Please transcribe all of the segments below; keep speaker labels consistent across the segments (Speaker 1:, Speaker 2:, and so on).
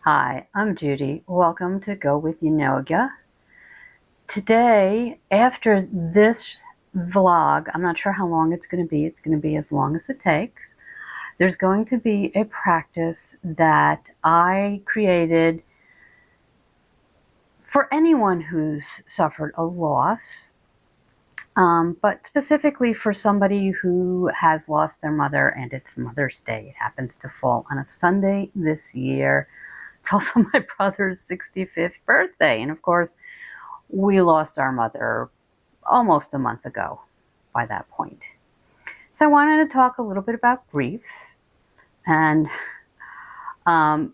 Speaker 1: Hi, I'm Judy. Welcome to Go With You Yoga. Today, after this vlog, I'm not sure how long it's going to be. It's going to be as long as it takes. There's going to be a practice that I created for anyone who's suffered a loss, but specifically for somebody who has lost their mother and it's Mother's Day. It happens to fall on a Sunday this year. It's also my brother's 65th birthday, and of course, we lost our mother almost a month ago by that point. So I wanted to talk a little bit about grief, and I'm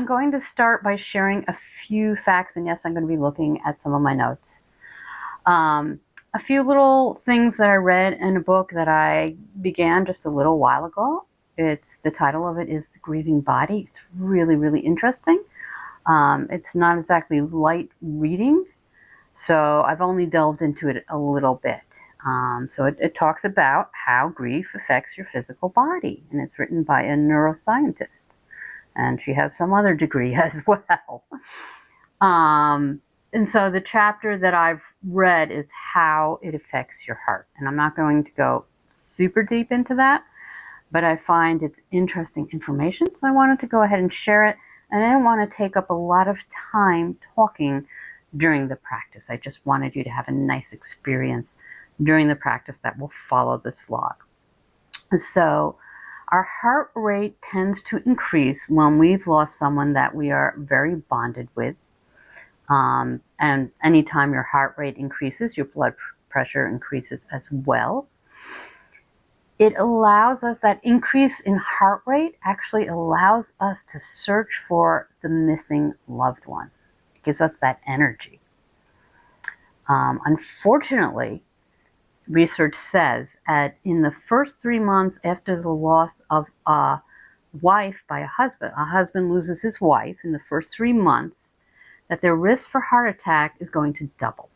Speaker 1: going to start by sharing a few facts, and yes, I'm going to be looking at some of my notes. A few little things that I read in a book that I began just a little while ago. The title of it is The Grieving Body. It's really, really interesting. It's not exactly light reading, so I've only delved into it a little bit. So it talks about how grief affects your physical body, and it's written by a neuroscientist, and she has some other degree as well. And so the chapter that I've read is how it affects your heart, and I'm not going to go super deep into that, but I find it's interesting information, so I wanted to go ahead and share it, and I didn't want to take up a lot of time talking during the practice. I just wanted you to have a nice experience during the practice that will follow this vlog. So our heart rate tends to increase when we've lost someone that we are very bonded with. And anytime your heart rate increases, your blood pressure increases as well. It allows us, that increase in heart rate actually allows us to search for the missing loved one. It gives us that energy. Unfortunately, research says that in the first 3 months after the loss of a wife by a husband loses his wife in the first 3 months, that their risk for heart attack is going to double.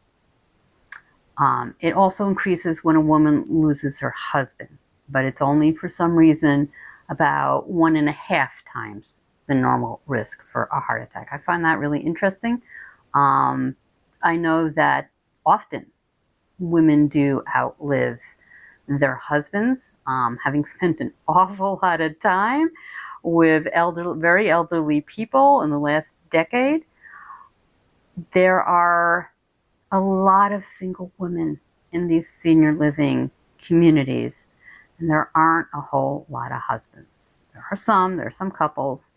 Speaker 1: It also increases when a woman loses her husband, but it's only for some reason about 1.5 times the normal risk for a heart attack. I find that really interesting. I know that often women do outlive their husbands, having spent an awful lot of time with very elderly people in the last decade. There are a lot of single women in these senior living communities, and there aren't a whole lot of husbands. There are some couples,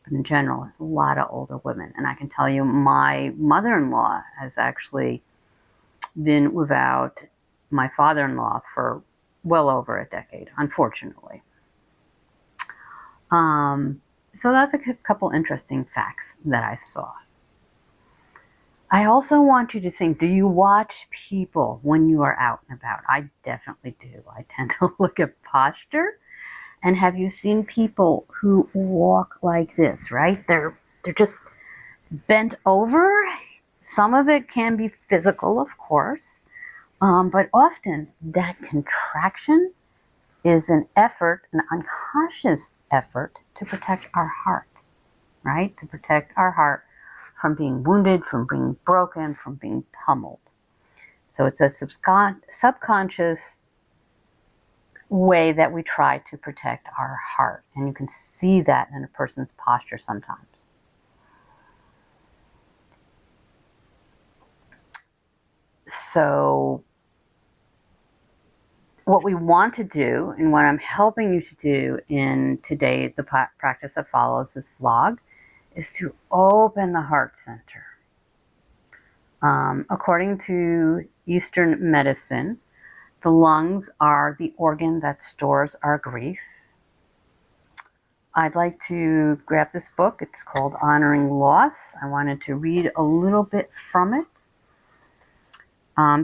Speaker 1: but in general, it's a lot of older women. And I can tell you, my mother-in-law has actually been without my father-in-law for well over a decade, unfortunately. So that's a couple interesting facts that I saw. I also want you to think, do you watch people when you are out and about? I definitely do. I tend to look at posture. And have you seen people who walk like this, right? They're just bent over. Some of it can be physical, of course, but often that contraction is an effort, an unconscious effort to protect our heart, right? To protect our heart from being wounded, from being broken, from being pummeled. So it's a subconscious way that we try to protect our heart. And you can see that in a person's posture sometimes. So what we want to do, and what I'm helping you to do in today, the practice that follows this vlog, is to open the heart center. According to Eastern medicine, the lungs are the organ that stores our grief. I'd like to grab this book. It's called Honoring Loss. I wanted to read a little bit from it.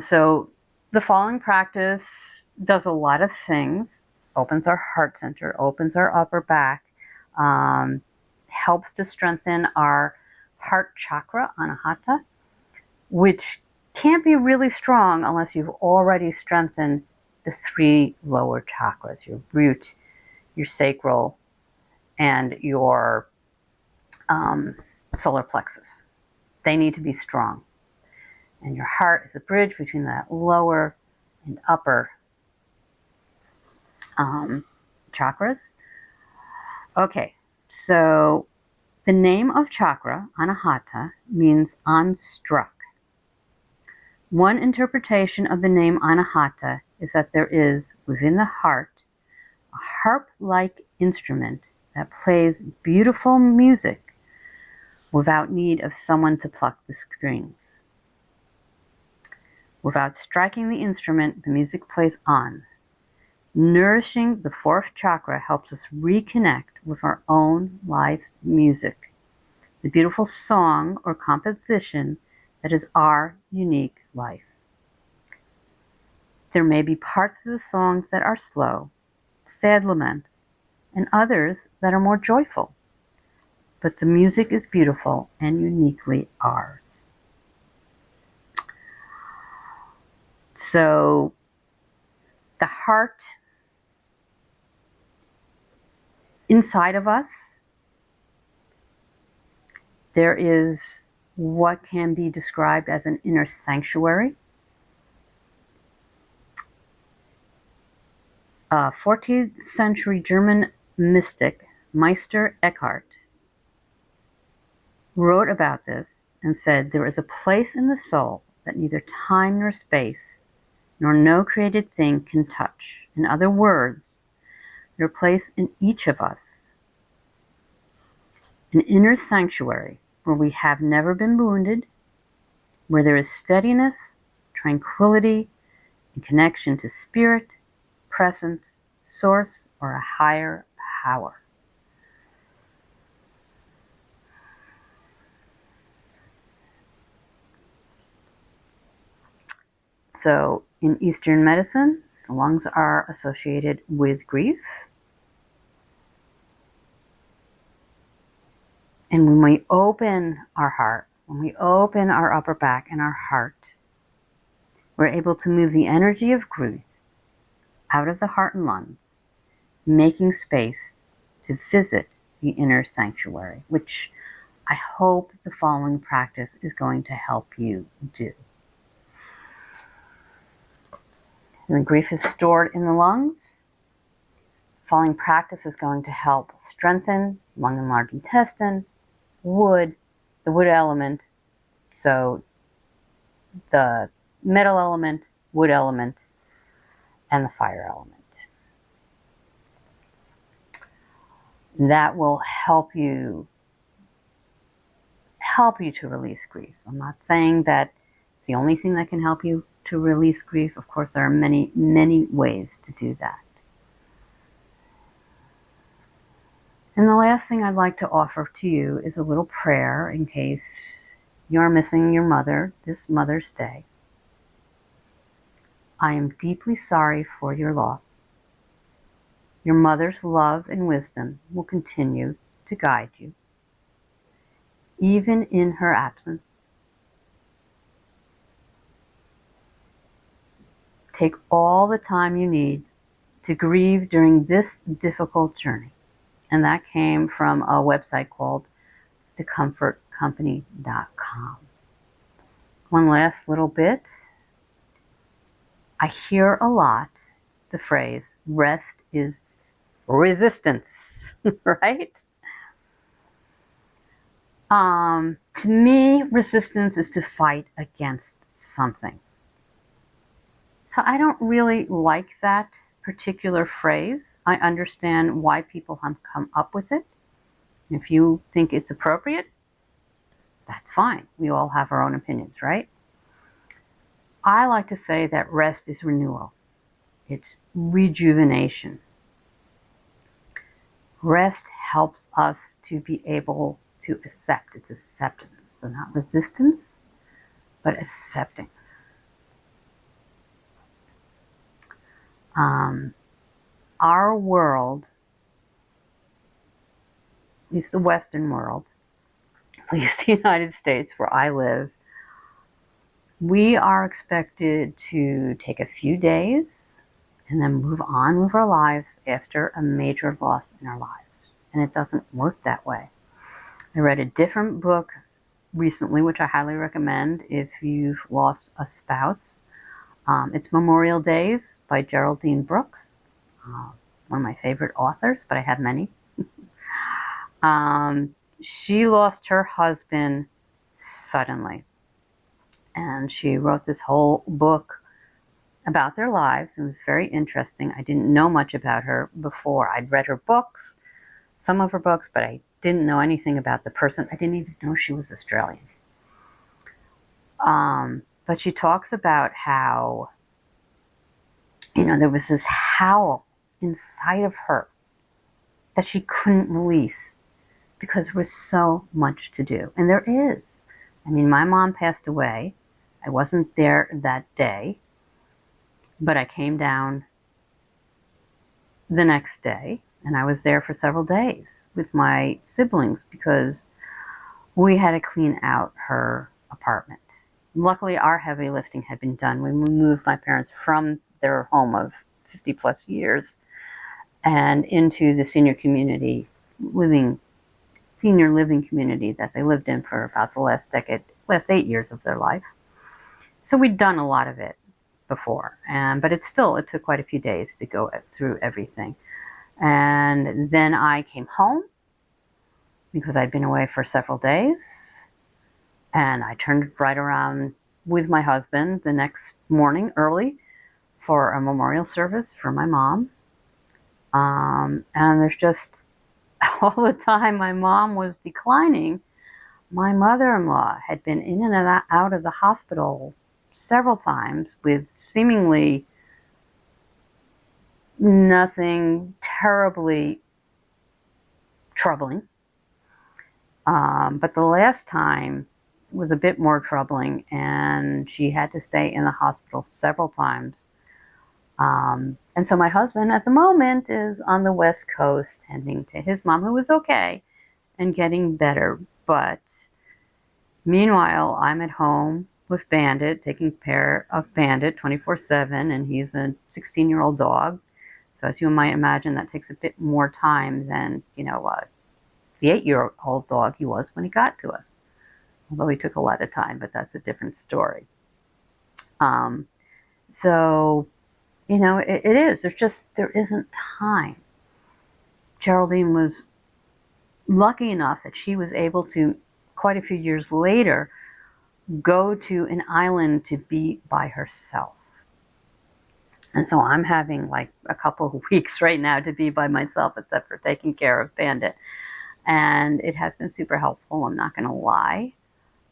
Speaker 1: So the following practice does a lot of things. Opens our heart center, opens our upper back, helps to strengthen our heart chakra, anahata, which can't be really strong unless you've already strengthened the 3 lower chakras, your root, your sacral, and your solar plexus. They need to be strong. And your heart is a bridge between that lower and upper chakras. Okay, so the name of chakra, anahata, means unstruck. One interpretation of the name anahata is that there is, within the heart, a harp-like instrument that plays beautiful music without need of someone to pluck the strings. Without striking the instrument, the music plays on. Nourishing the fourth chakra helps us reconnect with our own life's music, the beautiful song or composition that is our unique life. There may be parts of the songs that are slow, sad laments, and others that are more joyful, but the music is beautiful and uniquely ours. So the heart inside of us, there is what can be described as an inner sanctuary. 14th century German mystic Meister Eckhart wrote about this and said, "There is a place in the soul that neither time nor space nor no created thing can touch." In other words, there's a place in each of us, an inner sanctuary where we have never been wounded, where there is steadiness, tranquility, and connection to spirit, presence, source, or a higher power. So in Eastern medicine, the lungs are associated with grief. And when we open our heart, when we open our upper back and our heart, we're able to move the energy of grief out of the heart and lungs, making space to visit the inner sanctuary, which I hope the following practice is going to help you do. When grief is stored in the lungs, the following practice is going to help strengthen lung and large intestine, wood, the wood element, so the metal element, wood element, and the fire element. That will help you to release grief. I'm not saying that it's the only thing that can help you to release grief. Of course, there are many, many ways to do that. And the last thing I'd like to offer to you is a little prayer in case you're missing your mother this Mother's Day. I am deeply sorry for your loss. Your mother's love and wisdom will continue to guide you, even in her absence. Take all the time you need to grieve during this difficult journey. And that came from a website called thecomfortcompany.com. One last little bit. I hear a lot the phrase, rest is resistance, right? To me, resistance is to fight against something. So I don't really like that particular phrase. I understand why people have come up with it. If you think it's appropriate, that's fine. We all have our own opinions, right? I like to say that rest is renewal. It's rejuvenation. Rest helps us to be able to accept. It's acceptance. So not resistance, but accepting. Our world, at least the Western world, at least the United States where I live, we are expected to take a few days and then move on with our lives after a major loss in our lives. And it doesn't work that way. I read a different book recently, which I highly recommend if you've lost a spouse. It's Memorial Days by Geraldine Brooks, one of my favorite authors, but I have many. She lost her husband suddenly, and she wrote this whole book about their lives. It was very interesting. I didn't know much about her before. I'd read her books, some of her books, but I didn't know anything about the person. I didn't even know she was Australian. But she talks about how, there was this howl inside of her that she couldn't release because there was so much to do. And there is. I mean, my mom passed away. I wasn't there that day, but I came down the next day, and I was there for several days with my siblings because we had to clean out her apartment. Luckily, our heavy lifting had been done when we moved my parents from their home of 50 plus years and into the senior living community that they lived in for about the last 8 years of their life. So we'd done a lot of it before, but it took quite a few days to go through everything. And then I came home because I'd been away for several days, and I turned right around with my husband the next morning early for a memorial service for my mom. And there's just all the time my mom was declining, my mother-in-law had been in and out of the hospital several times with seemingly nothing terribly troubling. But the last time was a bit more troubling, and she had to stay in the hospital several times. And so my husband at the moment is on the West Coast tending to his mom, who was okay and getting better. But meanwhile, I'm at home with Bandit, taking care of Bandit 24/7, and he's a 16-year-old dog. So as you might imagine, that takes a bit more time than, the 8-year-old dog he was when he got to us. Although he took a lot of time, but that's a different story. So, it is. There isn't time. Geraldine was lucky enough that she was able to, quite a few years later, go to an island to be by herself. And so I'm having like a couple of weeks right now to be by myself, except for taking care of Bandit. And it has been super helpful, I'm not going to lie.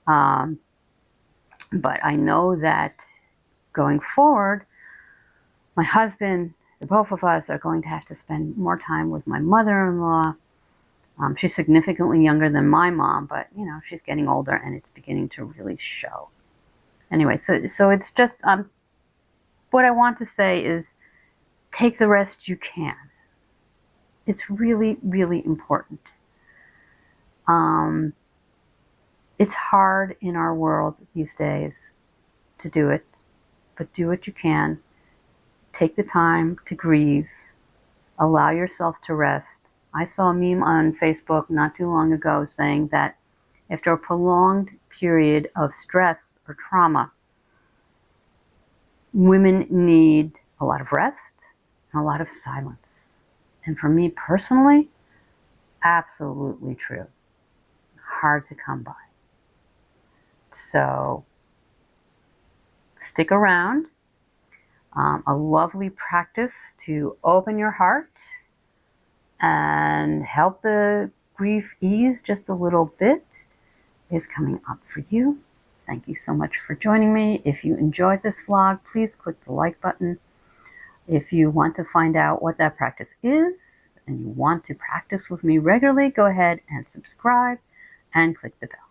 Speaker 1: But I know that going forward, my husband, the both of us are going to have to spend more time with my mother-in-law. She's significantly younger than my mom, but, she's getting older and it's beginning to really show. Anyway, so it's just, what I want to say is take the rest you can. It's really, really important. It's hard in our world these days to do it, but do what you can. Take the time to grieve. Allow yourself to rest. I saw a meme on Facebook not too long ago saying that after a prolonged period of stress or trauma, women need a lot of rest and a lot of silence. And for me personally, absolutely true. Hard to come by. So stick around. A lovely practice to open your heart and help the grief ease just a little bit is coming up for you. Thank you so much for joining me. If you enjoyed this vlog, please click the like button. If you want to find out what that practice is and you want to practice with me regularly, go ahead and subscribe and click the bell.